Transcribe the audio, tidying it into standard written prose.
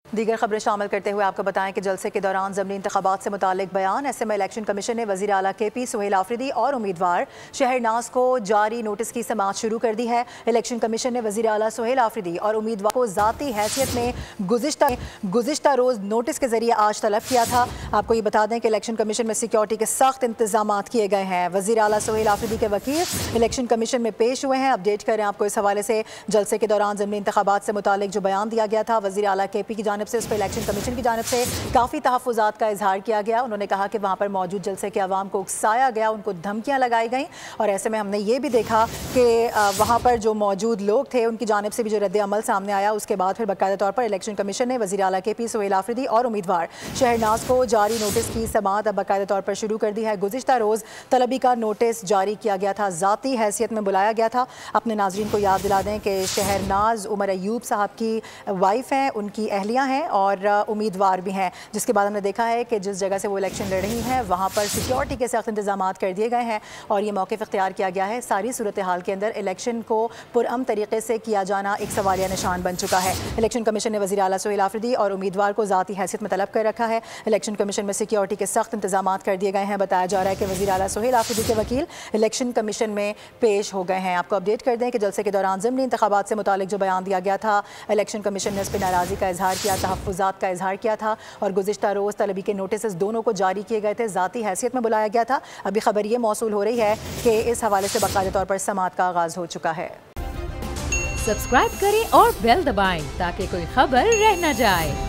दीगर खबरें शामिल करते हुए आपको बताएं कि जलसे के दौरान ज़मीनी इंतखाबात से मुतालिक बयान। ऐसे में इलेक्शन कमीशन ने वज़ीर आला KP सुहेल आफरीदी और उम्मीदवार शहरनाज को जारी नोटिस की समाअत शुरू कर दी है। इलेक्शन कमीशन ने वज़ीर आला सुहेल आफरीदी और उम्मीदवार को ज़ाती हैसियत में गुज़िश्ता रोज़ नोटिस के जरिए आज तलब किया था। आपको ये बता दें कि इलेक्शन कमीशन में सिक्योरिटी के सख्त इंतजाम किए गए हैं। वज़ीर आला सुहेल आफरीदी के वकील इलेक्शन कमीशन में पेश हुए हैं। अपडेट करें आपको इस हवाले से। जलसे के दौरान ज़मीनी इंतखाबात से मुतालिक जो बयान दिया गया था वज़ीर आला KP की जानिब से, उस पर इलेक्शन कमीशन की जानिब से काफ़ी तहफ़्फ़ुज़ात का इजहार किया गया। उन्होंने कहा कि वहाँ पर मौजूद जलसे के अवाम को उकसाया गया, उनको धमकियाँ लगाई गई और ऐसे में हमने ये भी देखा कि वहाँ पर जो मौजूद लोग थे उनकी जानिब से भी जो रद्द अमल सामने आया। उसके बाद फिर बाकायदा तौर पर इलेक्शन कमीशन ने वज़ीर आला KP सुहेल आफरीदी और उम्मीदवार शहरनाज को जारी नोटिस की समाअत अब बाकायदा तौर पर शुरू कर दी है। गुज़िश्ता रोज़ तलबी का नोटिस जारी किया गया था, ज़ाती हैसियत में बुलाया गया था। अपने नाज़रीन को याद दिला दें कि शहरनाज उमर अयूब साहब की वाइफ हैं, उनकी अहलियाँ हैं और उम्मीदवार भी हैं। जिसके बाद हमने देखा है कि जिस जगह से वो इलेक्शन लड़ रही हैं वहाँ पर सिक्योरिटी के सख्त इंतजाम कर दिए गए हैं और ये मौक़िफ़ इख्तियार किया गया है। सारी सूरत हाल के अंदर इलेक्शन को पुरअमन तरीके से किया जाना एक सवालिया निशान बन चुका है। इलेक्शन कमीशन ने वज़ीर आला सुहेल आफरीदी और उम्मीदवार को ज़ाती हैसियत में तलब कर रखा है। इलेक्शन कमीशन में सिक्योरिटी के सख्त इंतजाम कर दिए गए हैं। बताया जा रहा है कि वज़ीर आला सुहेल आफरीदी के वकील इलेक्शन कमीशन में पेश हो गए हैं। आपको अपडेट कर दें कि जलसे के दौरान ज़मीनी इंतखाबात से मुतालिक जो बयान दिया गया था, इलेक्शन कमीशन ने उस पर नाराज़गी का इजहार किया, तहफ़्फ़ुज़ात का इजहार किया था और गुज़िश्ता रोज़ तलबी के नोटिस दोनों को जारी किए गए थे, ज़ाती हैसियत में बुलाया गया था। अभी खबर ये मौसूल हो रही है कि इस हवाले से बाकायदा तौर पर समाअत का आगाज़ हो चुका है। सब्सक्राइब करें और बेल दबाएं ताकि कोई खबर रह न जाए।